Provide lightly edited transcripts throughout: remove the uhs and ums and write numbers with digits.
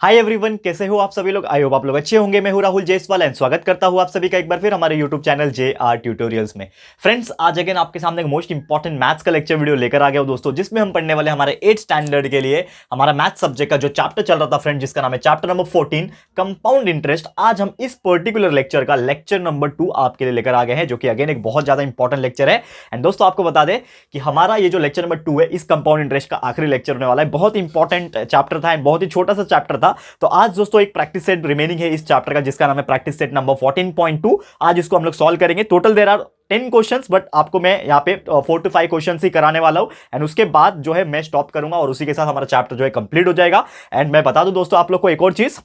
Hi everyone, कैसे हो आप सभी लोग। आई होप आप लोग अच्छे होंगे। मैं हूं राहुल जयसवाल एंड स्वागत करता हूं आप सभी का एक बार फिर हमारे यूट्यूब चैनल JR ट्यूटोरियल्स में। फ्रेंड्स, आज अगेन आपके सामने एक मोस्ट इंपॉर्टेंट मैथ्स का लेक्चर वीडियो लेकर आ गया हूं दोस्तों, जिसमें हम पढ़ने वाले हमारे 8th स्टैंडर्ड के लिए हमारा मैथ सब्जेक्ट का जो चैप्टर चल रहा था फ्रेंड, जिसका नाम है चैप्टर नंबर 14 कंपाउंड इंटरेस्ट। आज हम इस पर्टिकुलर लेक्चर का लेक्चर नंबर 2 आपके लिए लेकर आ गए हैं, जो कि अगेन एक बहुत ज्यादा इंपॉर्टेंट लेक्चर है। एंड दोस्तों, आपको बता दें कि हमारा ये जो लेक्चर नंबर 2 है, इस कंपाउंड इंटरेस्ट का आखिरी लेक्चर होने वाला है। बहुत इंपॉर्टेंट चैप्टर था एंड बहुत ही छोटा सा चैप्टर था। तो आज दोस्तों एक प्रैक्टिस सेट रिमेनिंग है इस चैप्टर का, जिसका नाम है प्रैक्टिस सेट नंबर 14.2। आज इसको हम लोग सॉल्व करेंगे। Total there are 10 questions, but आपको मैं यहाँ पे 4 to 5 क्वेश्चंस ही कराने वाला हूं। एंड उसके बाद जो है मैं स्टॉप करूंगा और उसी के साथ हमारा चैप्टर जो है कंप्लीट हो जाएगा। एंड मैं बता दूं दोस्तों आप लोग को एक और चीज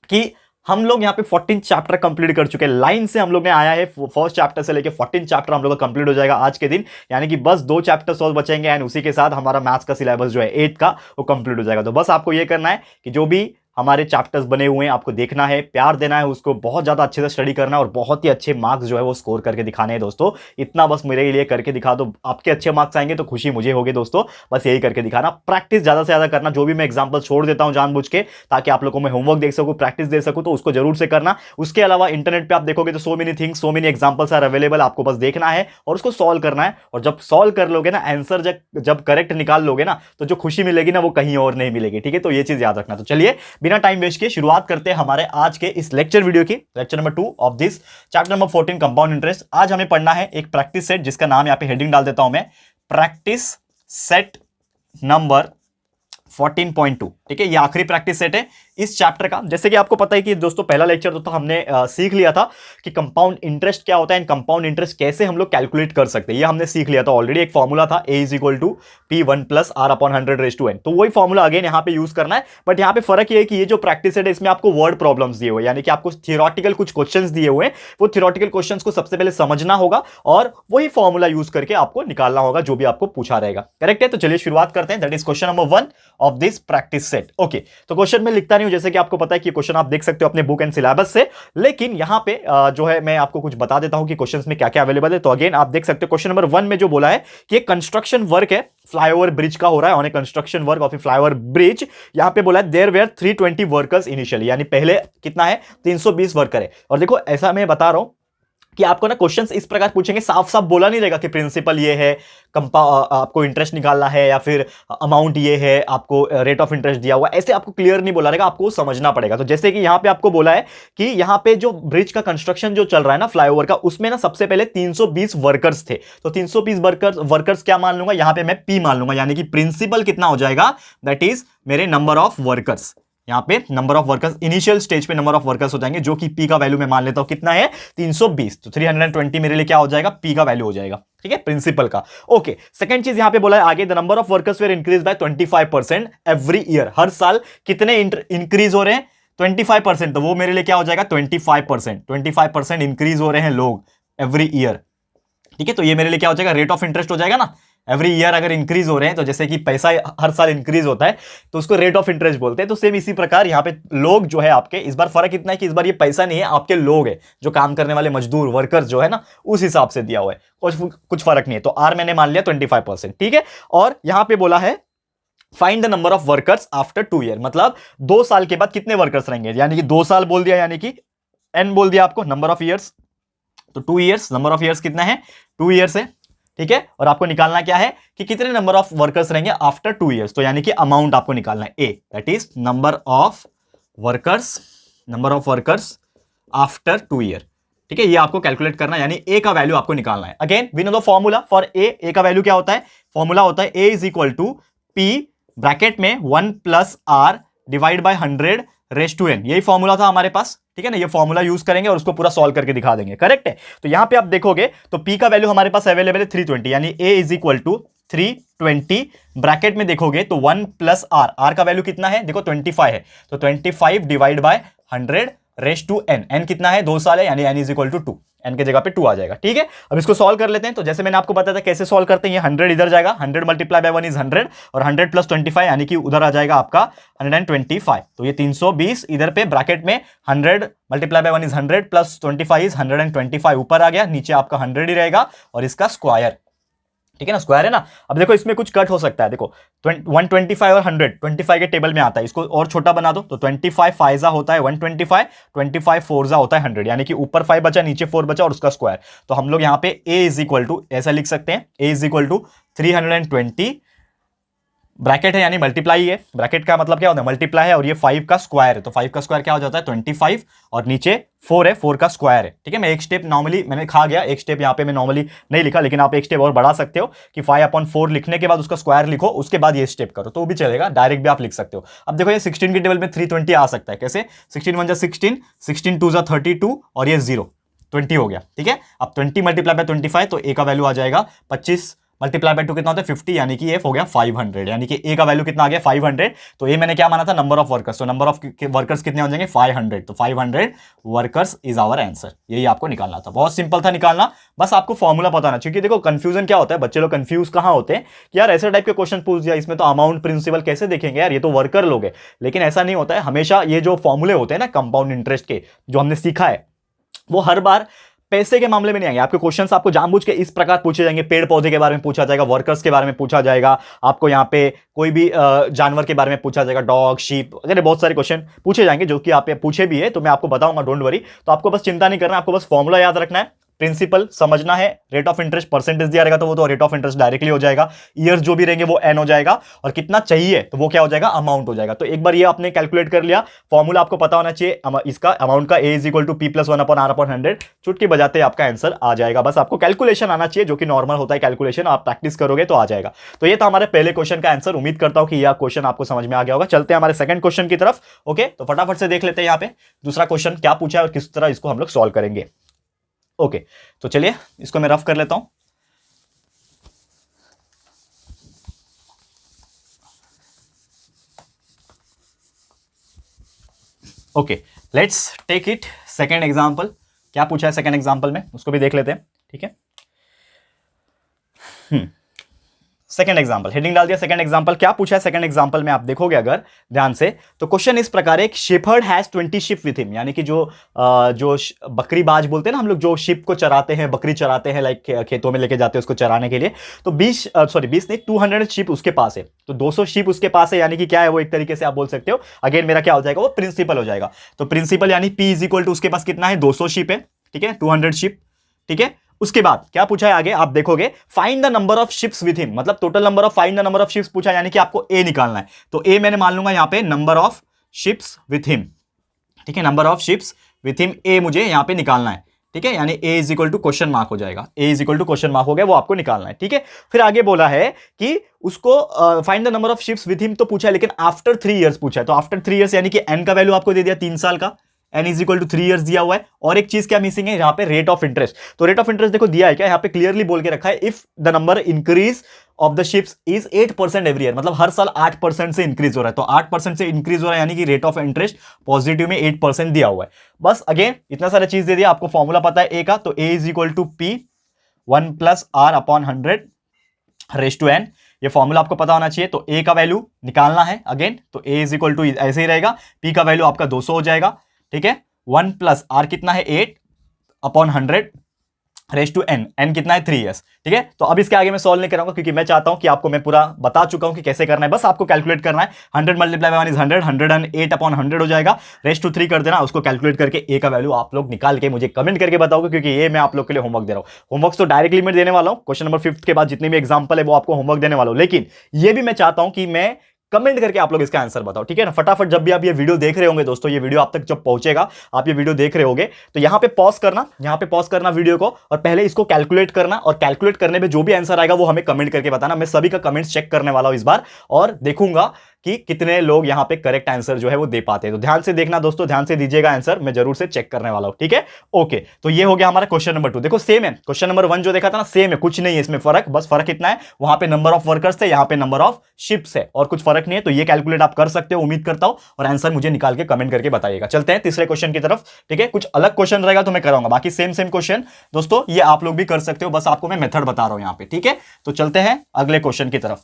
कि हम लोग यहाँ पे 14 चैप्टर कंप्लीट कर चुके हैं। लाइन से हम लोग ने आया है, फर्स्ट चैप्टर से लेके 14 चैप्टर हम लोग का कंप्लीट हो जाएगा आज के दिन। यानी कि बस 2 चैप्टर सॉल्व बचेंगे एंड उसी के साथ हमारा मैथ्स का सिलेबस जो है 8 का वो कंप्लीट हो जाएगा। तो बस आपको ये करना है कि जो भी हमारे चैप्टर्स बने हुए हैं आपको देखना है, प्यार देना है, उसको बहुत ज्यादा अच्छे से स्टडी करना है और बहुत ही अच्छे मार्क्स जो है वो स्कोर करके दिखाने हैं दोस्तों। इतना बस मेरे लिए करके दिखा दो, आपके अच्छे मार्क्स आएंगे तो खुशी मुझे होगी दोस्तों। बस यही करके दिखाना, प्रैक्टिस ज्यादा से ज्यादा करना। जो भी मैं एग्जांपल छोड़ देता हूं जानबूझ के, ताकि आप लोगों को मैं होमवर्क देख सकूं, प्रैक्टिस दे सकूं, तो उसको जरूर से करना। उसके अलावा इंटरनेट पे आप देखोगे तो so many things, so many examples are available. आपको बस देखना है और उसको सॉल्व करना है। और जब सॉल्व कर लोगे ना, आंसर जब करेक्ट निकाल लोगे ना, तो जो खुशी मिलेगी ना वो कहीं और नहीं मिलेगी। ठीक है, तो ये चीज याद रखना। तो चलिए बिना टाइम वेस्ट किए शुरुआत करते हैं हमारे आज के इस लेक्चर वीडियो की, lecture number 2 of this chapter number 14 compound interest. आज हमें पढ़ना है एक प्रैक्टिस सेट, जिसका नाम यहां पे हेडिंग डाल देता हूं मैं, प्रैक्टिस सेट नंबर 14.2। ठीक है, ये आखिरी प्रैक्टिस सेट है इस चैप्टर का। जैसे कि आपको पता है कि दोस्तों पहला लेक्चर तो हमने सीख लिया था कि कंपाउंड इंटरेस्ट क्या होता है, कंपाउंड इंटरेस्ट कैसे हम लोग कैलकुलेट कर सकते हैं, ये हमने सीख लिया था ऑलरेडी। एक फॉर्मूला था A = P1 + R/100⁻n। तो वही फॉर्मूला अगेन यहां पे यूज करना है। बट यहां पे फर्क ये है कि ये जो प्रैक्टिस सेट है, इसमें आपको वर्ड प्रॉब्लम्स दिए हुए, यानी कि आपको थियोरेटिकल कुछ क्वेश्चंस दिए हुए हैं। वो थियोरेटिकल क्वेश्चंस को सबसे पहले समझना होगा और वही फॉर्मूला यूज करके आपको निकालना होगा जो भी आपको पूछा रहेगा। करेक्ट है? तो चलिए शुरुआत करते हैं। That is question number 1 of this practice set. Okay, तो क्वेश्चन में लिखता नहीं हूं, जैसे कि आपको पता है कि क्वेश्चन आप देख सकते हो अपने बुक एंड सिलेबस से। लेकिन यहां पे जो है मैं आपको कुछ बता देता हूं कि क्वेश्चंस में क्या क्या अवेलेबल है। तो अगेन आप देख सकते हो क्वेश्चन नंबर 1 में जो बोला है कि एक कंस्ट्रक्शन वर्क है, फ्लाईओवर ब्रिज का हो रहा है, on A construction work of A flyover bridge. यहां पे बोला है देयर वेयर 320 वर्कर्स इनिशियली, यानी पहले कितना है, 320 वर्कर है। और देखो ऐसा मैं बता रहा हूं कि आपको ना क्वेश्चंस इस प्रकार पूछेंगे, साफ साफ बोला नहीं रहेगा कि प्रिंसिपल ये है, आपको इंटरेस्ट निकालना है, या फिर अमाउंट ये है, आपको रेट ऑफ इंटरेस्ट दिया हुआ, ऐसे आपको क्लियर नहीं बोला रहेगा, आपको समझना पड़ेगा। तो जैसे कि यहां पे आपको बोला है कि यहां पे जो ब्रिज का कंस्ट्रक्शन जो चल रहा है ना फ्लाईओवर का, उसमें ना सबसे पहले 320 वर्कर्स थे। तो 320 वर्कर्स क्या मान लूंगा, यहां पे मैं P मान लूंगा, यानी कि प्रिंसिपल कितना हो जाएगा, दैट इज मेरे नंबर ऑफ वर्कर्स। यहां पे number of workers, initial stage पे नंबर ऑफ वर्कर्स हो जाएंगे, जो कि P का वैल्यू मैं मान लेता हूं कितना है, 320। तो 320 मेरे लिए क्या हो जाएगा, P का वैल्यू हो जाएगा। ठीक है, प्रिंसिपल का। ओके, सेकंड चीज यहां पे बोला है आगे, the number of workers were increase by 25% every year. हर साल कितने इंक्रीज हो रहे हैं, 25%। तो वो मेरे लिए क्या हो जाएगा, 25% इंक्रीज हो रहे हैं लोग एवरी ईयर। ठीक है, तो ये मेरे लिए क्या हो जाएगा, रेट ऑफ इंटरेस्ट हो जाएगा ना। एवरी ईयर अगर इंक्रीज हो रहे हैं, तो जैसे कि पैसा हर साल इंक्रीज होता है तो उसको रेट ऑफ इंटरेस्ट बोलते हैं। तो सेम इसी प्रकार यहाँ पे लोग जो है आपके, इस बार फर्क इतना है कि इस बार ये पैसा नहीं है, आपके लोग है, जो काम करने वाले मजदूर वर्कर्स जो है ना, उस हिसाब से दिया हुआ है, कुछ फर्क नहीं है। तो आर मैंने मान लिया 25%। ठीक है, और यहां पे बोला है find the number of workers after 2 year, मतलब 2 साल के बाद कितने वर्कर्स रहेंगे, यानी कि 2 साल बोल दिया, यानी कि n बोल दिया आपको, नंबर ऑफ ईयर्स। तो 2 ईयर्स, नंबर ऑफ ईयर्स कितना है, 2 ईयर्स है। ठीक है, और आपको निकालना क्या है कि कितने नंबर ऑफ वर्कर्स रहेंगे आफ्टर 2 ईयर्स। तो यानी कि अमाउंट आपको निकालना है, A, that is number of workers after 2 year. ठीक है, ये आपको कैलकुलेट करना है, यानी ए का वैल्यू आपको निकालना है। Again we know the formula for A का वैल्यू क्या होता है, फॉर्मूला होता है A = P ब्रैकेट में 1 + R डिवाइड बाय 100⁻n। यही फॉर्मूला था हमारे पास। ठीक है ना, ये फॉर्मूला यूज करेंगे और उसको पूरा सॉल्व करके दिखा देंगे। करेक्ट है? तो यहां पे आप देखोगे तो P का वैल्यू हमारे पास अवेलेबल है 320, यानी A = 320 ब्रैकेट में देखोगे तो 1 + R का वैल्यू कितना है, देखो 25 है, तो 25 डिवाइड बाय 100⁻n। n कितना है, 2 साल है, यानी n = 2, n के जगह पे 2 आ जाएगा। ठीक है, अब इसको सॉल्व कर लेते हैं। तो जैसे मैंने आपको बताया था कैसे सॉल्व करते हैं, ये 100 इधर जाएगा, 100 × 1 इज 100, और 100 + 25 यानी कि उधर आ जाएगा आपका 125। तो ये 320 इधर पे ब्रैकेट में 100 × 1 इज 100 + 25 इज 125, ऊपर आ गया, नीचे आपका 100 ही रहेगा और इसका स्क्वायर। ठीक है ना, स्क्वायर है ना। अब देखो इसमें कुछ कट हो सकता है, देखो 125 और 100 25 के टेबल में आता है, इसको और छोटा बना दो तो 25 फाइजा होता है 125, 25 फोरजा होता है 100, यानी कि ऊपर 5 बचा नीचे 4 बचा और उसका स्क्वायर। तो हम लोग यहाँ पे a इज इक्वल टू ऐसा लिख सकते हैं, a is equal to 320, bracket है यानी मल्टीप्लाई है, ब्रैकेट का मतलब क्या होता है मल्टीप्लाई है, और ये 5 का स्क्वायर है, तो 5 का स्क्वायर क्या हो जाता है 25, और नीचे 4 है, 4 का स्क्वायर है। ठीक है, मैं एक स्टेप नॉर्मली मैंने खा गया, एक स्टेप यहाँ पे मैं नॉर्मली नहीं लिखा, लेकिन आप एक स्टेप और बढ़ा सकते हो कि 5/4 लिखने के बाद उसका स्क्वायर लिखो, उसके बाद ये स्टेप करो तो भी चलेगा, डायरेक्ट भी आप लिख सकते हो। अब देखो ये 16 के टेबल में 320 आ सकता है, कैसे 16 1 जा 16, 16 2 जा 32 और ये 0 20 हो गया। ठीक है, अब 20 मल्टीप्लाई बाय 25 तो ए का वैल्यू आ जाएगा 25 मल्टीप्लाई बाय 2 कितना होता है 50, यानी कि ये हो गया 500, यानी कि ए का वैल्यू कितना आ गया 500। तो ये मैंने क्या माना था नंबर ऑफ वर्कर्स, तो नंबर ऑफ वर्कर्स कितने हो जाएंगे 500, तो 500 वर्कर्स इज आवर आंसर। यही आपको निकालना था, बहुत सिंपल था निकालना, बस आपको फॉर्मूला पता ना, क्योंकि देखो कंफ्यूजन क्या होता है, बच्चे लोग कंफ्यूज कहां होते हैं कि यार ऐसे टाइप के क्वेश्चन पूछ दिया, इसमें तो अमाउंट प्रिंसिपल कैसे देखेंगे यार, ये तो वर्कर लोग है। लेकिन ऐसा नहीं होता है, हमेशा ये जो फॉर्मूले होते हैं ना कंपाउंड इंटरेस्ट के जो हमने सीखा है, वो हर बार पैसे के मामले में नहीं आएंगे। आपके क्वेश्चंस आपको जानबूझ के इस प्रकार पूछे जाएंगे, पेड़ पौधे के बारे में पूछा जाएगा, वर्कर्स के बारे में पूछा जाएगा, आपको यहाँ पे कोई भी जानवर के बारे में पूछा जाएगा, डॉग शीप वगैरह बहुत सारे क्वेश्चन पूछे जाएंगे, जो कि आप पूछे भी है तो मैं आपको बताऊंगा, डोंट वरी। तो आपको बस चिंता नहीं करना, आपको बस फॉर्मूला याद रखना है, प्रिंसिपल समझना है, रेट ऑफ इंटरेस्ट परसेंटेज दिया रहेगा तो वो तो रेट ऑफ इंटरेस्ट डायरेक्टली हो जाएगा, ईयर्स जो भी रहेंगे वो एन हो जाएगा, और कितना चाहिए तो वो क्या हो जाएगा अमाउंट हो जाएगा। तो एक बार ये आपने कैलकुलेट कर लिया, फॉर्मूला आपको पता होना चाहिए इसका अमाउंट का, ए इज इक्वल टू P+1/R/100, चुटकी बजाते आपका आंसर आ जाएगा। बस आपको कैलकुलेशन आना चाहिए, जो कि नॉर्मल होता है कैलकुलेशन, आप प्रैक्टिस करोगे तो आ जाएगा। तो ये था हमारे पहले क्वेश्चन का आंसर, उम्मीद करता हूं कि यह क्वेश्चन आपको समझ में आ गया होगा। चलते हैं हमारे सेकंड क्वेश्चन की तरफ। ओके, तो फटाफट से देख लेते हैं यहाँ पे दूसरा क्वेश्चन क्या पूछा है और किस तरह इसको हम लोग सॉल्व करेंगे। ओके, तो चलिए इसको मैं रफ कर लेता हूं। Okay, let's take it second example. क्या पूछा है सेकेंड एग्जाम्पल में, उसको भी देख लेते हैं। ठीक है, सेकंड एग्जांपल, हेडिंग डाल दिया सेकंड एग्जांपल। क्या पूछा है सेकंड एग्जांपल में, आप देखोगे अगर ध्यान से तो क्वेश्चन इस प्रकार है, shepherd has 20 ship with him, यानी कि जो बकरी बाज बोलते हैं ना हम लोग, जो शिप को चराते हैं, बकरी चराते हैं, लाइक खेतों में लेके जाते हैं उसको चराने के लिए, तो 20 नहीं 200 शिप उसके पास है, तो 200 शिप उसके पास है, यानी कि क्या है वो, एक तरीके से आप बोल सकते हो, अगेन मेरा क्या हो जाएगा वो प्रिंसिपल हो जाएगा। तो प्रिंसिपल यानी P इज इक्वल टू उसके पास कितना है 200 शिप है, ठीक है 200 शिप। ठीक है, उसके बाद क्या पूछा है आगे, आप देखोगे find the number of ships with him, मतलब total number of, find the number of ships पूछा, यानी कि आपको ए निकालना है। तो ए मैंने मान लूंगा यहां पे number of ships with him. ठीक है, number of ships with him A मुझे यहां पे निकालना है। ठीक है, यानी A is equal to question mark हो जाएगा, A is equal to question mark हो गया, वो आपको निकालना है। ठीक है, फिर आगे बोला है कि उसको find the number of ships with him तो पूछा है, लेकिन आफ्टर 3 इयर्स पूछा है, तो आफ्टर 3 इयर्स यानी कि एन का वैल्यू आपको दे दिया 3 साल का, n is equal to 3 years दिया हुआ है। और एक चीज क्या मिसिंग है यहाँ पे, रेट ऑफ इंटरेस्ट। तो रेट ऑफ इंटरेस्ट देखो दिया है क्या, यहाँ पे क्लियरली बोल के रखा है, if the number increase of the ships is 8% every year, मतलब हर साल 8% से इंक्रीज हो रहा है, तो 8% से इंक्रीज हो रहा है, यानी कि रेट ऑफ इंटरेस्ट पॉजिटिव में 8% दिया हुआ है। बस अगेन इतना सारा चीज दे दिया, आपको फॉर्मूला पता है ए का, तो A is equal to P 1+R/100 raise to n, ये फॉर्मूला आपको पता होना चाहिए। तो ए का वैल्यू निकालना है अगेन, तो ए इज इक्वल टू ऐसे ही रहेगा, P का वैल्यू आपका 200 हो जाएगा। ठीक है, 1+R कितना है 8/100 रेज टू n, n कितना है 3 इयर्स। ठीक है, तो अब इसके आगे मैं सॉल्व नहीं कराऊंगा, क्योंकि मैं चाहता हूं कि आपको मैं पूरा बता चुका हूं कि कैसे करना है, बस आपको कैलकुलेट करना है। 100 मल्टीप्लाई बाय 1 इज 100, 108/100 हो जाएगा, रेज टू 3 कर देना, उसको कैलकुलेट करके ए का वैल्यू आप लोग निकाल के मुझे कमेंट करके बताओगे, क्योंकि ये मैं आप लोग के लिए होमवर्क दे रहा हूं। होमवर्क तो डायरेक्टली मैं देने वाला हूं, क्वेश्चन नंबर 5 के बाद जितने भी एग्जाम्पल है वो आपको होमवर्क देने वाला हूं, लेकिन ये भी मैं चाहता हूं कि मैं कमेंट करके आप लोग इसका आंसर बताओ। ठीक है ना, फटाफट जब भी आप ये वीडियो देख रहे होंगे दोस्तों, ये वीडियो आप तक जब पहुंचेगा, आप ये वीडियो देख रहे होंगे, तो यहां पे पॉज करना वीडियो को, और पहले इसको कैलकुलेट करना, और कैलकुलेट करने में जो भी आंसर आएगा वो हमें कमेंट करके बताना। मैं सभी का कमेंट्स चेक करने वाला हूं इस बार, और देखूंगा कि कितने लोग यहां पे करेक्ट आंसर जो है वो दे पाते हैं। तो ध्यान से देखना दोस्तों, ध्यान से दीजिएगा आंसर, मैं जरूर से चेक करने वाला हूं। ठीक है, ओके, तो ये हो गया हमारा क्वेश्चन नंबर 2। देखो सेम है, क्वेश्चन नंबर 1 जो देखा था ना सेम है, कुछ नहीं है इसमें फर्क, बस फर्क इतना है, वहां पे नंबर ऑफ वर्कर्स थे, यहां पे नंबर ऑफ शिप्स है, और कुछ फर्क नहीं है। तो ये कैलकुलेट आप कर सकते हो, उम्मीद करता हूं, और आंसर मुझे निकाल के कमेंट करके बताइएगा। चलते हैं तीसरे क्वेश्चन की तरफ। ठीक है, कुछ अलग क्वेश्चन रहेगा तो मैं कराऊंगा, बाकी सेम क्वेश्चन दोस्तों ये आप लोग भी कर सकते हो, बस आपको मैं मेथड बता रहा हूं यहां पे। ठीक है, तो चलते हैं अगले क्वेश्चन की तरफ।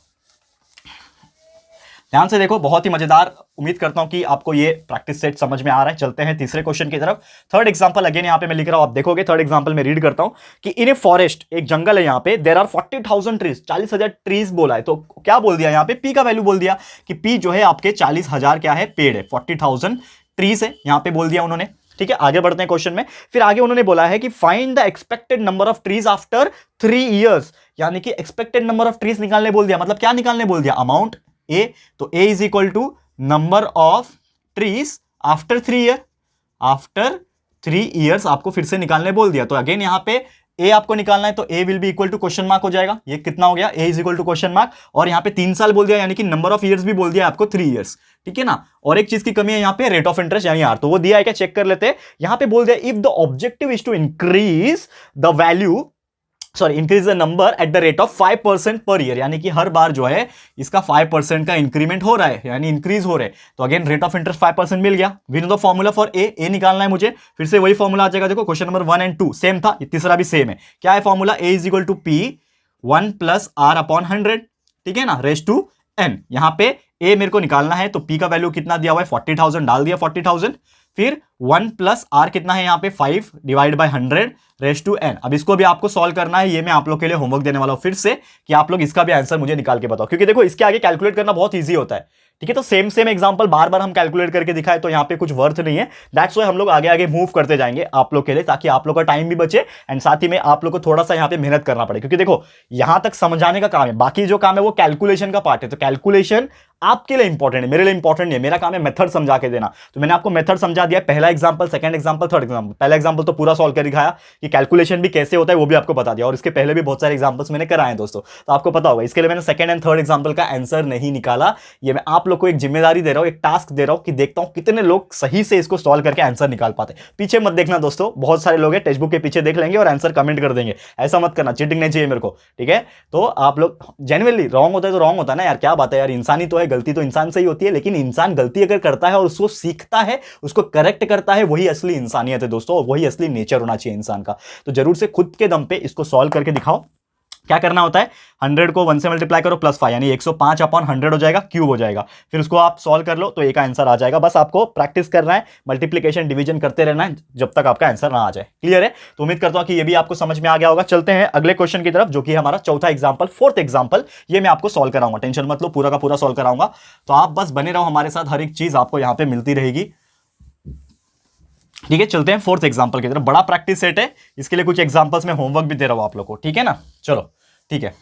ध्यान से देखो, बहुत ही मजेदार। उम्मीद करता हूं कि आपको ये प्रैक्टिस सेट समझ में आ रहा है। चलते हैं तीसरे क्वेश्चन की तरफ। थर्ड एग्जांपल अगेन यहाँ पे मैं लिख रहा हूं, आप देखोगे थर्ड एग्जांपल में रीड करता हूं कि इन ए फॉरेस्ट, एक जंगल है यहाँ पे, देयर आर 40,000 ट्रीज, 40,000 ट्रीज बोला है। तो क्या बोल दिया यहाँ पे, पी का वैल्यू बोल दिया कि पी जो है आपके 40,000 क्या है, पेड़ है, 40,000 ट्रीज है यहाँ पे बोल दिया उन्होंने। ठीक है, आगे बढ़ते हैं क्वेश्चन में। फिर आगे उन्होंने बोला है कि find the expected number of trees after 3 years, यानी कि एक्सपेक्टेड नंबर ऑफ ट्रीज निकालने बोल दिया। मतलब क्या निकालने बोल दिया, अमाउंट ए, तो A is equal to number of trees after 3 year, after 3 years आपको फिर से निकालने बोल दिया। तो अगेन यहां पे ए आपको निकालना है, तो A will be equal to question mark हो जाएगा। ये कितना हो गया, A is equal to question mark, और यहां पे 3 साल बोल दिया, यानी कि नंबर ऑफ ईयर्स भी बोल दिया आपको 3 ईयर्स। ठीक है ना। और एक चीज की कमी है यहाँ पे, रेट ऑफ इंटरेस्ट यानी आर, तो वो दिया है क्या, चेक कर लेते हैं। यहां पे बोल दिया if the objective is to increase the value, sorry increase the number at the rate of 5% per year, यानी कि हर बार जो है इसका 5% का इंक्रीमेंट हो रहा है, यानी इंक्रीज हो रहा है। तो अगेन रेट ऑफ इंटरेस्ट 5% मिल गया। We know the formula for A निकालना है मुझे, फिर से वही फॉर्मूला आ जाएगा। देखो क्वेश्चन नंबर 1 एंड 2 सेम था, तीसरा भी सेम है। क्या है formula, A is equal to P 1 plus R upon 100, ठीक है ना, रेज टू एन। यहां पे ए मेरे को निकालना है, तो पी का वैल्यू कितना दिया हुआ है, 40,000 डाल दिया, 40,000। फिर 1 प्लस आर कितना है यहाँ पे, 5 divide by 100 raise to N. अब इसको भी आपको सॉल्व करना है, ये मैं आप लोग के लिए होमवर्क देने वाला हूं फिर से, कि आप लोग इसका भी आंसर मुझे निकाल के बताओ, क्योंकि देखो इसके आगे कैलकुलेट करना बहुत ईजी होता है। ठीक है, तो सेम एग्जांपल बार बार हम कैलकुलेट करके दिखाए तो यहाँ पे कुछ वर्थ नहीं है। दैट्स व्हाई हम लोग आगे आगे मूव करते जाएंगे आप लोग के लिए, ताकि आप लोग का टाइम भी बचे एंड साथ ही में आप लोग को थोड़ा सा यहाँ पे मेहनत करना पड़े, क्योंकि देखो यहां तक समझाने का काम है, बाकी जो काम है वो कैलकुलेशन का पार्ट है। तो कैलकुलेशन आपके लिए इंपॉर्टेंट है, मेरे लिए इंपॉर्टेंट नहीं है। मेरा काम है मेथड समझा के देना। तो मैंने आपको मेथड समझा दिया, पहला example, second example, third example. पहला एग्जांपल तो पूरा सॉल्व कर दिखाया कि कैलकुलेशन भी कैसे होता है, वो भी आपको बता दिया, और इसके पहले भी बहुत सारे एग्जांपल्स मैंने कराए हैं दोस्तों, तो आपको पता होगा। इसके लिए मैंने सेकंड एंड थर्ड एग्जांपल का आंसर नहीं निकाला। ये मैं आप लोग को एक जिम्मेदारी दे रहा हूं, एक टास्क दे रहा हूं कि देखता हूं कितने लोग सही से इसको सॉल्व करके आंसर निकाल पाते। पीछे मत देखना दोस्तों, बहुत सारे लोग हैं टेक्स्ट बुक के पीछे देख लेंगे और आंसर कमेंट कर देंगे, ऐसा मत करना, चीटिंग नहीं चाहिए मेरे को। ठीक है, तो आप लोग जेन्युइनली रॉन्ग होता है तो रॉन्ग होता है ना यार, क्या बात है यार, इंसानी तो है, गलती तो इंसान से ही होती है, लेकिन इंसान गलती अगर करता है और उसको सीखता है, उसको करेक्ट करता है, वही असली इंसानियत है दोस्तों, वही असली नेचर होना चाहिए इंसान का। तो जरूर से खुद के दम पे इसको सॉल्व करके दिखाओ। क्या करना होता है, 100 को 1 से मल्टीप्लाई करो प्लस 5, यानी 105 अपॉन 100 हो जाएगा, क्यूब हो जाएगा। फिर उसको आप सॉल्व कर लो तो एक आंसर आ जाएगा। बस आपको प्रैक्टिस करना है, मल्टीप्लिकेशन डिवीजन करते रहना है जब तक आपका आंसर ना आ जाए। क्लियर है, तो उम्मीद करता हूं कि ये भी आपको समझ में आ गया होगा। चलते हैं अगले क्वेश्चन की तरफ, जो कि हमारा चौथा एग्जाम्पल, फोर्थ एग्जाम्पल। ये मैं आपको सॉल्व कराऊंगा, टेंशन मत लो, पूरा का पूरा सॉल्व कराऊंगा। तो आप बस बने रहो हमारे साथ, हर एक चीज आपको यहां पर मिलती रहेगी। ठीक है, चलते हैं फोर्थ एग्जाम्पल की तरफ। बड़ा प्रैक्टिस सेट है, इसके लिए कुछ एग्जाम्पल्स में होमवर्क भी दे रहा हूं आप लोग को। ठीक है ना, चलो ठीक है,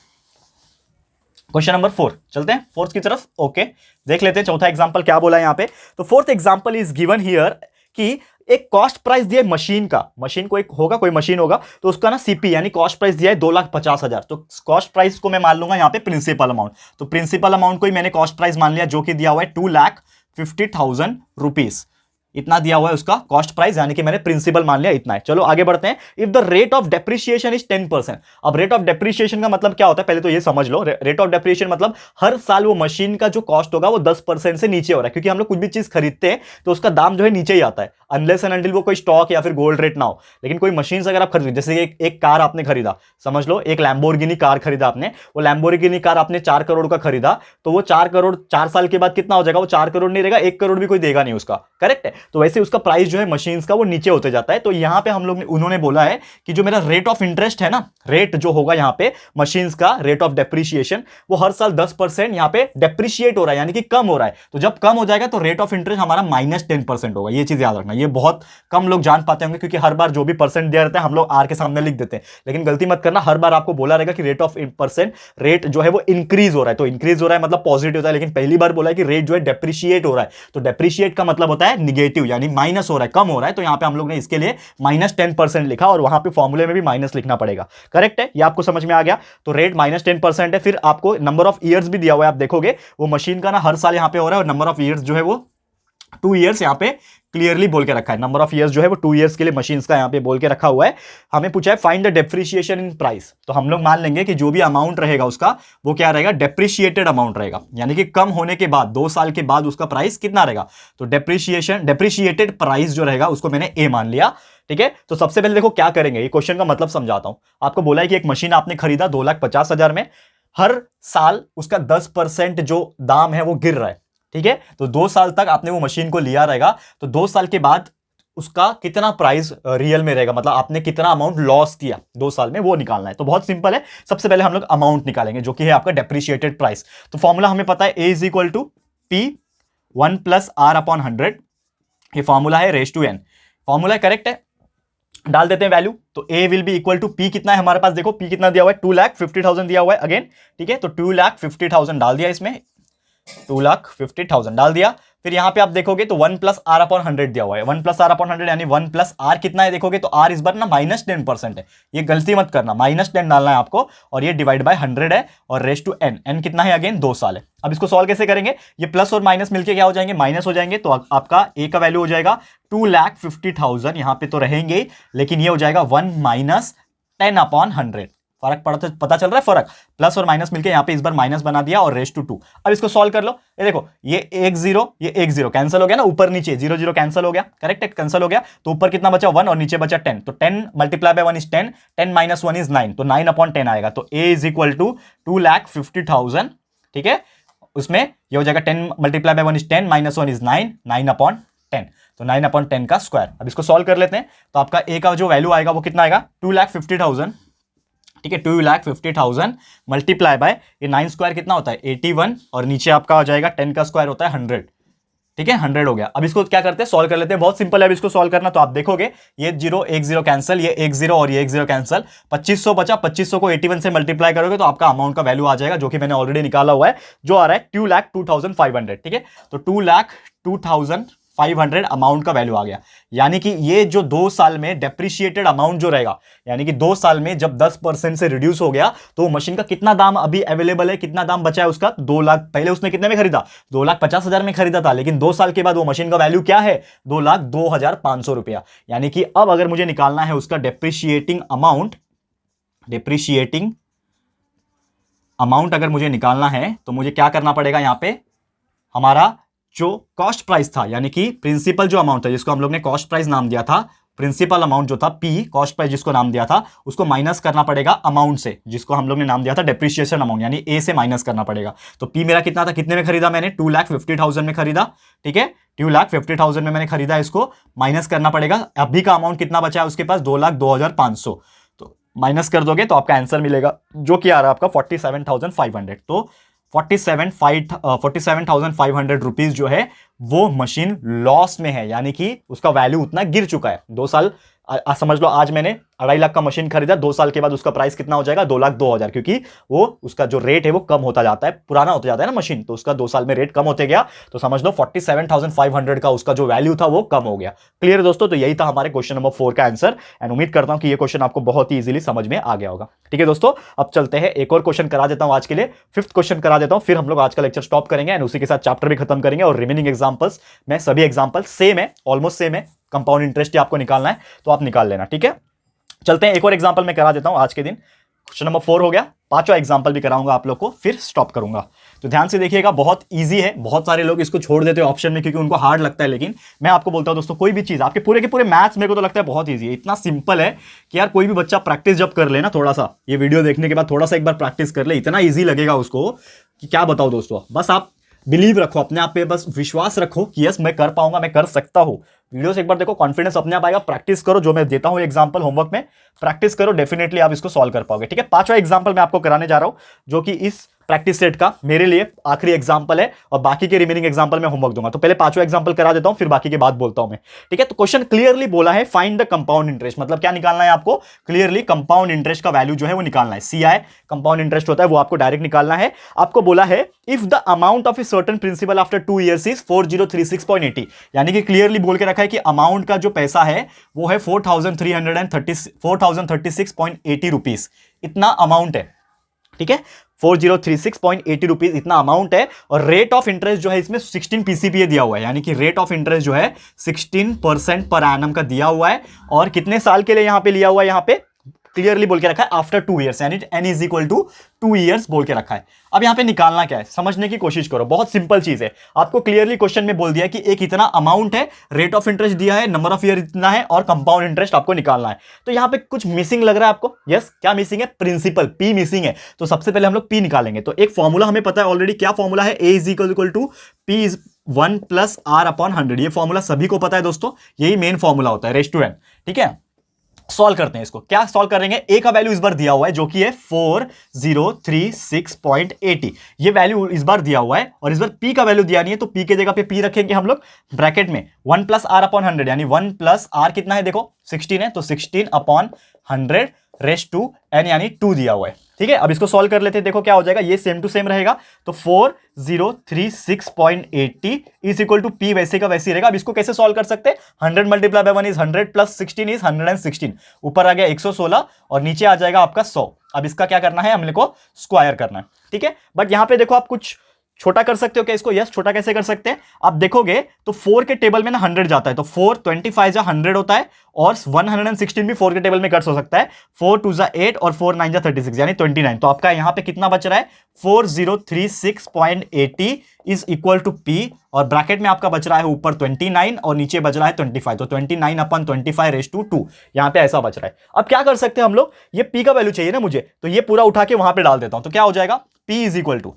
क्वेश्चन नंबर 4, चलते हैं फोर्थ की तरफ। ओके, देख लेते हैं चौथा एग्जांपल क्या बोला है यहां पे। तो fourth example is given here कि एक कॉस्ट प्राइस दिया है मशीन का, मशीन को एक होगा, कोई मशीन होगा, तो उसका ना सीपी यानी कॉस्ट प्राइस दिया है 2,50,000। तो कॉस्ट प्राइस को मैं मान लूंगा यहां पे प्रिंसिपल अमाउंट, तो प्रिंसिपल अमाउंट को ही मैंने कॉस्ट प्राइस मान लिया, जो कि दिया हुआ है 2,50,000 रुपीज। इतना दिया हुआ है उसका कॉस्ट प्राइस, यानी कि मैंने प्रिंसिपल मान लिया इतना है। चलो आगे बढ़ते हैं। If the rate of depreciation is 10%, अब रेट ऑफ डेप्रिसिएशन का मतलब क्या होता है, पहले तो ये समझ लो। रेट ऑफ डेप्रिसिएशन मतलब हर साल वो मशीन का जो कॉस्ट होगा वो 10% से नीचे हो रहा है, क्योंकि हम लोग कुछ भी चीज खरीदते हैं तो उसका दाम जो है नीचे ही आता है, अनलेस एंड अनटिल वो कोई स्टॉक या फिर गोल्ड रेट ना हो। लेकिन कोई मशीन अगर आप खरीदो, जैसे एक कार आपने खरीदा, समझ लो एक लैम्बोर्गिनी कार खरीदा आपने, वो लैम्बोर्गिनी कार आपने 4 करोड़ का खरीदा, तो वो 4 करोड़ 4 साल के बाद कितना हो जाएगा, वो 4 करोड़ नहीं रहेगा, 1 करोड़ भी कोई देगा नहीं उसका, करेक्ट है। तो वैसे उसका प्राइस जो है मशीन्स का वो नीचे होते जाता है। तो यहां पे हम लोग उन्होंने बोला है कि जो मेरा रेट ऑफ इंटरेस्ट है ना, रेट जो होगा यहां पे मशीन्स का रेट ऑफ डेप्रिसिएशन, वो हर साल 10% यहां पे डेप्रिशिएट हो रहा है, यानी कि कम हो रहा है। तो जब कम हो जाएगा तो रेट ऑफ इंटरेस्ट हमारा -10% होगा। ये चीज याद रखना, ये बहुत कम लोग जान पाते होंगे, क्योंकि हर बार जो भी परसेंट दिया रहता है हम लोग आर के सामने लिख देते हैं। लेकिन गलती मत करना, हर बार आपको बोला रहेगा कि रेट ऑफ परसेंट, रेट जो है वो इंक्रीज हो रहा है। तो इंक्रीज हो रहा है मतलब पॉजिटिव होता है, लेकिन पहली बार बोला है कि रेट जो है डेप्रिशिएट हो रहा है, तो डेप्रिशिएट का मतलब होता है निगेटिव, यानी माइनस हो रहा है, कम हो रहा है। तो यहां पे हम लोग ने इसके लिए -10% लिखा, और वहां पे फॉर्मूले में भी माइनस लिखना पड़ेगा, करेक्ट है। ये आपको समझ में आ गया। तो रेट -10% है। फिर आपको नंबर ऑफ ईयर्स भी दिया हुआ है, आप देखोगे वो मशीन का ना हर साल यहां पे हो रहा है, और नंबर ऑफ ईयर्स जो है वो 2 ईयर्स यहां पे क्लियरली बोल के रखा है। नंबर ऑफ ईयर्स जो है वो 2 ईयर्स के लिए मशीन्स का यहां पे बोल के रखा हुआ है। हमें पूछा है find the depreciation in price, तो हम लोग मान लेंगे कि जो भी अमाउंट रहेगा उसका वो क्या रहेगा, डेप्रिशिएटेड अमाउंट रहेगा, यानी कि कम होने के बाद 2 साल के बाद उसका प्राइस कितना रहेगा। तो डेप्रिशिएटेड प्राइस जो रहेगा उसको मैंने ए मान लिया। ठीक है, तो सबसे पहले देखो क्या करेंगे, ये क्वेश्चन का मतलब समझाता हूं। आपको बोला है कि एक मशीन आपने खरीदा 2,50,000 में, हर साल उसका 10% जो दाम है वो गिर रहा है, ठीक है। तो 2 साल तक आपने वो मशीन को लिया रहेगा, तो 2 साल के बाद उसका कितना प्राइस रियल में रहेगा, मतलब आपने कितना अमाउंट लॉस किया 2 साल में, वो निकालना है। तो बहुत सिंपल है, सबसे पहले हम लोग अमाउंट निकालेंगे जो कि है आपका डेप्रिशिएटेड प्राइस। तो फॉर्मूला हमें पता है A is equal to P 1 plus R upon 100, ये फॉर्मूला है raise to n। Formula correct है, डाल देते हैं वैल्यू। तो A will be equal to P कितना है हमारे पास, देखो P कितना दिया हुआ है 2,50,000 दिया हुआ है अगेन, ठीक है। तो 2,50,000 डाल दिया इसमें, 2,50,000 डाल दिया। फिर यहां पे आप देखोगे तो 1 प्लस आर अपॉन 100 दिया हुआ है, 1 प्लस आर अपॉन 100 यानी 1 प्लस आर कितना है देखोगे तो आर इस बार ना -10% है, ये गलती मत करना, -10 डालना है आपको, और ये डिवाइड बाय 100 है, और रेस टू n, n कितना है अगेन 2 साल है। अब इसको सॉल्व कैसे करेंगे, ये प्लस और माइनस मिलके क्या हो जाएंगे, माइनस हो जाएंगे। तो आपका ए का वैल्यू हो जाएगा 2,50,000, यहां पे तो रहेंगे, लेकिन ये हो जाएगा 1 माइनस 10 अपॉन 100, फर्क पता चल रहा है, फर्क प्लस और माइनस मिलके यहां पे इस बार माइनस बना दिया, और रेस टू 2। अब इसको सॉल्व कर लो, ये देखो ये 1 0 ये 1 0 कैंसिल हो गया ना, ऊपर नीचे 0 0 कैंसिल हो गया, करेक्ट है, कैंसिल हो गया। तो ऊपर कितना बचा 1 और नीचे बचा 10, तो 10 multiply by 1 is 10, 10 minus 1 is 9, तो 9 अपॉन 10 आएगा। तो ए इज इक्वल टू 2,50,000, ठीक है। उसमें ये हो जाएगा 10 multiply by 1 is 10 minus 1 is 9, 9 upon 10, तो 9 अपॉन 10 का स्क्वायर। अब इसको सॉल्व कर लेते हैं, तो आपका ए का जो वैल्यू आएगा वो कितना आएगा 2,50,000, ठीक है। 2,50,000 मल्टीप्लाई बाय ये 9 स्क्वायर कितना होता है 81, और नीचे आपका हो जाएगा 10 का स्क्वायर होता है 100, ठीक है, 100 हो गया। अब इसको क्या करते हैं, सॉल्व कर लेते हैं, बहुत सिंपल है अब इसको सॉल्व करना। तो आप देखोगे ये 0 1 0 कैंसिल, ये 1 0 और ये 1 0 कैंसिल, 2500 बचा, 2500 को 81 से मल्टीप्लाई करोगे तो आपका अमाउंट का वैल्यू आ जाएगा, जो कि मैंने ऑलरेडी निकाला हुआ है, जो आ रहा है 2,02,500, ठीक है। तो 2,02,500 अमाउंट का वैल्यू आ गया, यानी कि ये जो 2 साल में डेप्रिशिएटेड अमाउंट जो रहेगा, यानी कि 2 साल में जब 10% से रिड्यूस हो गया तो मशीन का कितना दाम अभी अवेलेबल है, कितना दाम बचा है उसका 2 लाख। पहले उसने कितने में खरीदा 2,50,000 में खरीदा था, लेकिन 2 साल के बाद वो मशीन का वैल्यू क्या है 2,02,500 रुपया। यानी कि अब अगर मुझे निकालना है उसका डेप्रिशिएटिंग अमाउंट अगर मुझे निकालना है तो मुझे क्या करना पड़ेगा, यहां पे हमारा जो कॉस्ट प्राइस था, यानी कि प्रिंसिपल जो अमाउंट था जिसको हम लोग ने कॉस्ट प्राइस नाम दिया था, प्रिंसिपल अमाउंट जो था P कॉस्ट प्राइस जिसको नाम दिया था, उसको माइनस करना पड़ेगा अमाउंट से जिसको हम लोग ने नाम दिया था डेप्रिसिएशन अमाउंट, यानी A से माइनस करना पड़ेगा। तो P मेरा कितना था, कितने में खरीदा मैंने 2,50,000 में खरीदा, ठीक है, 2,50,000 में मैंने खरीदा, इसको माइनस करना पड़ेगा। अभी का अमाउंट कितना बचा है उसके पास 2,02,500, तो माइनस कर दोगे तो आपका आंसर मिलेगा जो कि आ रहा है आपका 47,500। तो 47,500 रुपीज जो है वो मशीन लॉस में है, यानी कि उसका वैल्यू उतना गिर चुका है 2 साल। समझ लो आज मैंने 2.5 लाख का मशीन खरीदा, 2 साल के बाद उसका प्राइस कितना हो जाएगा 2,02,000, क्योंकि वो उसका जो रेट है वो कम होता जाता है, पुराना होता जाता है ना मशीन, तो उसका 2 साल में रेट कम होते गया, तो समझ लो 47,500 का उसका जो वैल्यू था वो कम हो गया। क्लियर दोस्तों, तो यही था हमारे क्वेश्चन नंबर 4 का आंसर, एंड उम्मीद करता हूं कि ये क्वेश्चन आपको बहुत ही इजीली समझ में आ गया होगा। ठीक है दोस्तों, अब चलते हैं एक और क्वेश्चन करा देता हूं आज के लिए, 5th क्वेश्चन करा देता हूं, फिर हम लोग आज का लेक्चर स्टॉप करेंगे एंड उसी के साथ चैप्टर भी खत्म करेंगे। और रिमेनिंग एग्जांपल्स में सभी एग्जांपल सेम है, ऑलमोस्ट सेम है, कंपाउंड इंटरेस्ट ही आपको निकालना है तो आप निकाल लेना, ठीक है। चलते हैं एक और एग्जांपल मैं करा देता हूं आज के दिन, क्वेश्चन नंबर 4 हो गया, 5वां एग्जांपल भी कराऊंगा आप लोग को, फिर स्टॉप करूंगा। तो ध्यान से देखिएगा, बहुत इजी है, बहुत सारे लोग इसको छोड़ देते हैं ऑप्शन में क्योंकि उनको हार्ड लगता है, लेकिन मैं आपको बोलता हूं दोस्तों, कोई भी चीज आपके पूरे के पूरे मैथ्स मेरे को तो लगता है बहुत इजी है, इतना सिंपल है कि यार कोई भी बच्चा प्रैक्टिस जब कर ले ना, थोड़ा सा ये वीडियो देखने के बाद थोड़ा सा एक बार प्रैक्टिस कर ले, इतना ईजी लगेगा उसको कि क्या बताओ दोस्तों। बस आप बिलीव रखो अपने आप पे, बस विश्वास रखो कि यस मैं कर पाऊंगा, मैं कर सकता हूं। वीडियो से एक बार देखो, कॉन्फिडेंस अपने आप आएगा, प्रैक्टिस करो, जो मैं देता हूं एग्जांपल होमवर्क में प्रैक्टिस करो, डेफिनेटली आप इसको सॉल्व कर पाओगे। ठीक है, 5वां एग्जांपल मैं आपको कराने जा रहा हूं, जो कि इस प्रैक्टिस सेट का मेरे लिए आखिरी एग्जांपल है, और बाकी के रिमेनिंग एग्जांपल में होमवर्क दूंगा। तो पहले 5वां एग्जांपल करा देता हूं, फिर बाकी की बात बोलता हूं मैं। ठीक है, तो क्वेश्चन क्लियरली बोला है, फाइंड द कंपाउंड इंटरेस्ट, मतलब क्या निकालना है आपको, क्लियरली कंपाउंड इंटरेस्ट का वैल्यू जो है वो निकालना है। CI कंपाउंड इंटरेस्ट होता है, वो आपको डायरेक्ट निकालना है। आपको बोला है if the amount of a certain principal after 2 years is 4036.80, यानी कि क्लियरली बोल के रखा है कि अमाउंट का जो पैसा है वो है 4,36.80 रुपीज, इतना अमाउंट है। ठीक है, 4036.80 रुपीज इतना अमाउंट है, और रेट ऑफ इंटरेस्ट जो है इसमें 16 PCPA दिया हुआ है, यानी कि रेट ऑफ इंटरेस्ट जो है 16% पर एनम का दिया हुआ है, और कितने साल के लिए यहां पे लिया हुआ है, यहां पे क्लियरली बोल के रखा है आफ्टर 2 ईयर्स, यानी n is equal to 2 years बोल के रखा है। अब यहां पे निकालना क्या है, समझने की कोशिश करो, बहुत सिंपल चीज है। आपको क्लियरली क्वेश्चन में बोल दिया कि एक इतना अमाउंट है, रेट ऑफ इंटरेस्ट दिया है, नंबर ऑफ ईयर इतना है और कंपाउंड इंटरेस्ट आपको निकालना है। तो यहां पे कुछ मिसिंग लग रहा है आपको, यस क्या मिसिंग है, प्रिंसिपल पी मिसिंग है। तो सबसे पहले हम लोग पी निकालेंगे। तो एक फॉर्मूला हमें पता है ऑलरेडी, क्या फॉर्मूला है, A is equal to P is 1 plus R upon 100। ये फॉर्मूला सभी को पता है दोस्तों, यही मेन फॉर्मूला होता है, रेज़ टू n। ठीक है, सॉल्व करते हैं इसको। क्या सॉल्व करेंगे, ए का वैल्यू इस बार दिया हुआ है जो कि है 4036.80, ये वैल्यू इस बार दिया हुआ है। और इस बार पी का वैल्यू दिया नहीं है, तो पी के जगह पे पी रखेंगे हम लोग ब्रैकेट में 1 प्लस आर अपॉन 100, यानी 1 प्लस आर कितना है, देखो 16 है, तो 16 अपॉन 100 रेज़ टू n यानी 2 दिया हुआ है। ठीक है, अब इसको सॉल्व कर लेते हैं, देखो क्या हो जाएगा, ये सेम टू सेम रहेगा। तो 4036.80 इज इक्वल टू पी वैसे का वैसे रहेगा। अब इसको कैसे सॉल्व कर सकते हैं, 100 multiply by 1 is 100 plus 16 is 116, ऊपर आ गया 116 और नीचे आ जाएगा आपका 100। अब इसका क्या करना है, हमने को स्क्वायर करना है। ठीक है, बट यहां पे देखो आप कुछ छोटा कर सकते हो क्या इसको, यस छोटा कैसे कर सकते हैं, आप देखोगे तो 4 के टेबल में ना 100 जाता है, तो 4 25 जा 100 होता है और 116 भी 4 के टेबल में कट हो सकता है, 4 2 जा 8 और 4 9 जा 36 यानी 29। तो आपका यहां पे कितना बच रहा है, 4036.80 इज इक्वल टू पी, और ब्रैकेट में आपका बच रहा है ऊपर 29 और नीचे बच रहा है 25, तो 29 अपॉन 25 रेज़ टू 2, यहां पे ऐसा बच रहा है। अब क्या कर सकते हैं हम लोग, ये पी का वैल्यू चाहिए ना मुझे, तो ये पूरा उठा के वहां पे डाल देता हूं। तो क्या हो जाएगा, पी इज इक्वल टू,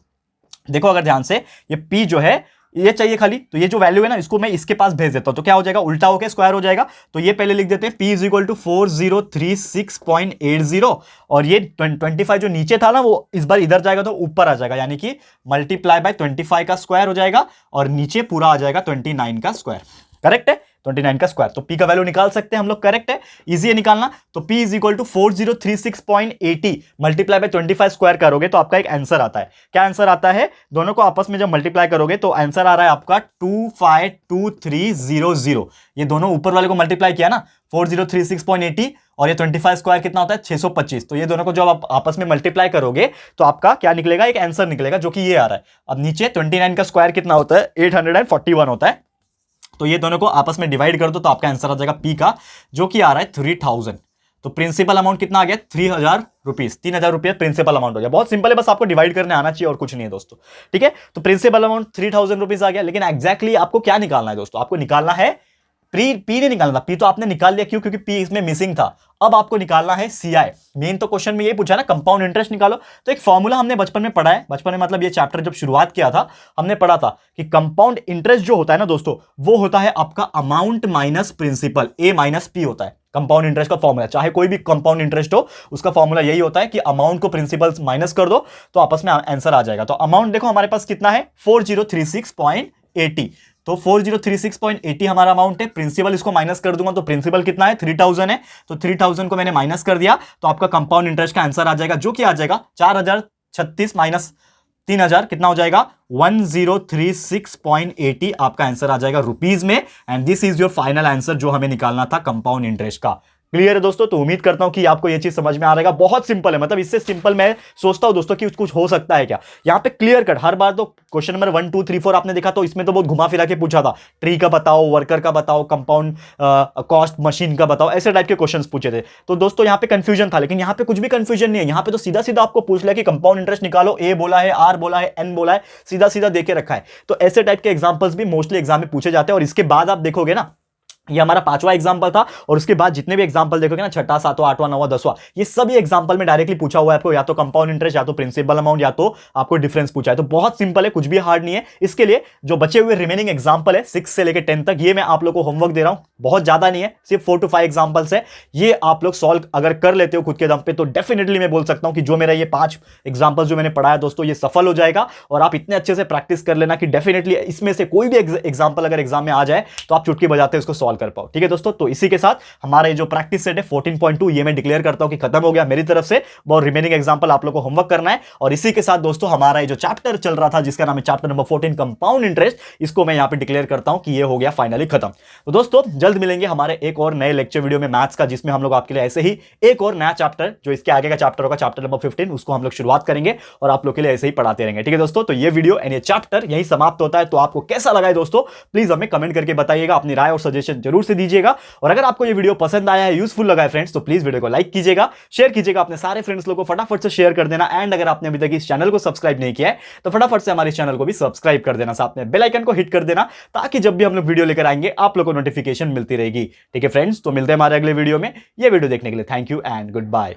देखो अगर ध्यान से, ये P जो है ये चाहिए खाली, तो ये जो वैल्यू है ना इसको मैं इसके पास भेज देता हूं, तो क्या हो जाएगा, उल्टा होकर स्क्वायर हो जाएगा। तो ये पहले लिख देते हैं, P इज इक्वल टू 4036.80 और ये 25 जो नीचे था ना वो इस बार इधर जाएगा तो ऊपर आ जाएगा, यानी कि मल्टीप्लाई बाय 25 का स्क्वायर हो जाएगा और नीचे पूरा आ जाएगा 29 का स्क्वायर। करेक्ट है, 29 का स्क्वायर। तो P का वैल्यू निकाल सकते हैं हम लोग, करेक्ट है, इजी है निकालना। तो P is equal to 4036.80 multiply by 25 square करोगे तो आपका एक आंसर आता है। क्या आंसर आता है, दोनों को आपस में जब मल्टीप्लाई करोगे तो आंसर आ रहा है आपका 252300। ये दोनों ऊपर वाले को मल्टीप्लाई किया ना 4036.80 और ये 25 स्क्वायर कितना होता है 625, तो ये दोनों को जब आप आपस में मल्टीप्लाई करोगे तो आपका क्या निकलेगा, एक आंसर निकलेगा जो कि ये आ रहा है। अब नीचे 29 का स्क्वायर कितना होता है, 841 होता है, तो ये दोनों को आपस में डिवाइड कर दो तो आपका आंसर आ जाएगा पी का, जो कि आ रहा है 3000। तो प्रिंसिपल अमाउंट कितना आ गया, 3000 रुपीज, 3000 रुपये प्रिंसिपल अमाउंट हो गया। बहुत सिंपल है, बस आपको डिवाइड करने आना चाहिए और कुछ नहीं है दोस्तों। ठीक है, तो प्रिंसिपल अमाउंट 3000 रुपीज आ गया, लेकिन एग्जैक्टली आपको क्या निकालना है दोस्तों, आपको निकालना है पी नहीं निकालना, पी तो आपने निकाल लिया, क्यों, क्योंकि पी इसमें मिसिंग था। अब आपको निकालना है सीआई। मेन तो क्वेश्चन में ये पूछा ना, कंपाउंड इंटरेस्ट निकालो। तो एक फॉर्मूला हमने बचपन में पढ़ा है, बचपन में मतलब ये चैप्टर जब शुरुआत किया था हमने पढ़ा था कि कंपाउंड इंटरेस्ट जो होता है ना दोस्तों, वो होता है आपका अमाउंट माइनस प्रिंसिपल, ए माइनस पी होता है कंपाउंड इंटरेस्ट का फॉर्मूला। चाहे कोई भी कंपाउंड इंटरेस्ट हो, उसका फॉर्मूला यही होता है कि अमाउंट को प्रिंसिपल माइनस कर दो तो आपस में आंसर आ जाएगा। तो अमाउंट देखो हमारे पास कितना है, 4036.80, तो 4036.80 हमारा अमाउंट है। प्रिंसिपल इसको माइनस कर दूंगा तो प्रिंसिपल कितना है, 3000 है, तो 3000 को मैंने माइनस कर दिया तो आपका कंपाउंड इंटरेस्ट का आंसर आ जाएगा, जो कि आ जाएगा 4036 माइनस 3000 कितना हो जाएगा, 1036.80 आपका आंसर आ जाएगा रुपीज में। And this is your final answer जो हमें निकालना था कंपाउंड इंटरेस्ट का। क्लियर है दोस्तों, तो उम्मीद करता हूं कि आपको ये चीज समझ में आ रहेगा। बहुत सिंपल है, मतलब इससे सिंपल मैं सोचता हूं दोस्तों कि कुछ हो सकता है क्या। यहां पे क्लियर कट, हर बार तो क्वेश्चन नंबर 1 2 3 4 आपने देखा तो इसमें तो बहुत घुमा फिरा के पूछा था, ट्री का बताओ, वर्कर का बताओ, कंपाउंड कॉस्ट मशीन का बताओ, ऐसे टाइप के क्वेश्चंस पूछे थे। तो दोस्तों यहां पे कंफ्यूजन था, लेकिन यहां पे कुछ भी कंफ्यूजन नहीं है। यहां पे तो सीधा सीधा आपको पूछ लिया कि कंपाउंड इंटरेस्ट निकालो, ए बोला है, आर बोला है, एन बोला है, सीधा सीधा देके रखा है। तो ऐसे टाइप के एग्जांपल्स भी मोस्टली एग्जाम में पूछे जाते हैं। और इसके बाद आप देखोगे ना, ये हमारा 5वां एग्जांपल था, और उसके बाद जितने भी एग्जांपल देखोगे ना, 6वां 7वां 8वां 9वां 10वां, ये सभी एग्जांपल में डायरेक्टली पूछा हुआ है आपको, या तो कंपाउंड इंटरेस्ट, या तो प्रिंसिपल अमाउंट, या तो आपको डिफरेंस पूछा है। तो बहुत सिंपल है, कुछ भी हार्ड नहीं है। इसके लिए जो बचे हुए रिमेनिंग एग्जांपल है 6 से लेकर 10 तक, ये मैं आप लोग को होमवर्क दे रहा हूं, बहुत ज्यादा नहीं है, सिर्फ 4 to 5 एग्जांपल्स है। ये आप लोग सॉल्व अगर कर लेते हो खुद के दम पे, तो डेफिनेटली मैं बोल सकता हूं कि जो मेरा ये 5 एग्जांपल जो मैंने पढ़ाया दोस्तों, ये सफल हो जाएगा। और आप इतने अच्छे से प्रैक्टिस कर लेना कि डेफिनेटली इसमें से कोई भी एग्जांपल अगर एग्जाम में आ जाए तो आप चुटकी बजाते उसको सॉल्व कर पाओ। ठीक है दोस्तों, तो इसी के साथ हमारा ये जो प्रैक्टिस सेट है 14.2, ये मैं डिक्लेयर करता हूं कि खत्म हो गया मेरी तरफ से। बहुत रिमेनिंग एग्जांपल आप लोग को होमवर्क करना है। और इसी के साथ दोस्तों हमारा ये जो चैप्टर चल रहा था, जिसका नाम है चैप्टर नंबर 14 कंपाउंड इंटरेस्ट, इसको मैं यहां पे डिक्लेयर करता हूं कि ये हो गया फाइनली खत्म। तो दोस्तों जल्द मिलेंगे हमारे एक और नए लेक्चर वीडियो में मैथ्स का, जिसमें हम लोग आपके लिए ऐसे ही एक और नया चैप्टर, जो इसके आगे का चैप्टर होगा चैप्टर नंबर 15, उसको हम लोग शुरुआत करेंगे और आप लोग के लिए ऐसे ही पढ़ाते रहेंगे। ठीक है दोस्तों, तो ये वीडियो एंड ये चैप्टर यही समाप्त होता है। तो आपको कैसा लगा है दोस्तों, प्लीज हमें कमेंट करके बताइएगा, अपनी राय और सजेशन कंट्रीब्यूशन जरूर से दीजिएगा। और अगर आपको ये वीडियो पसंद आया है, यूजफुल लगा है फ्रेंड्स, तो प्लीज वीडियो को लाइक कीजिएगा, शेयर कीजिएगा अपने सारे फ्रेंड्स लोगों को, फटाफट से शेयर कर देना। एंड अगर आपने अभी तक इस चैनल को सब्सक्राइब नहीं किया है तो फटाफट से हमारे इस चैनल को भी सब्सक्राइब कर देना, साथ में बेल आइकन को हिट कर देना, ताकि जब भी हम लोग वीडियो लेकर आएंगे आप लोग को नोटिफिकेशन मिलती रहेगी। ठीक है फ्रेंड्स, तो मिलते हैं हमारे अगले वीडियो में। ये वीडियो देखने के लिए thank you and good bye.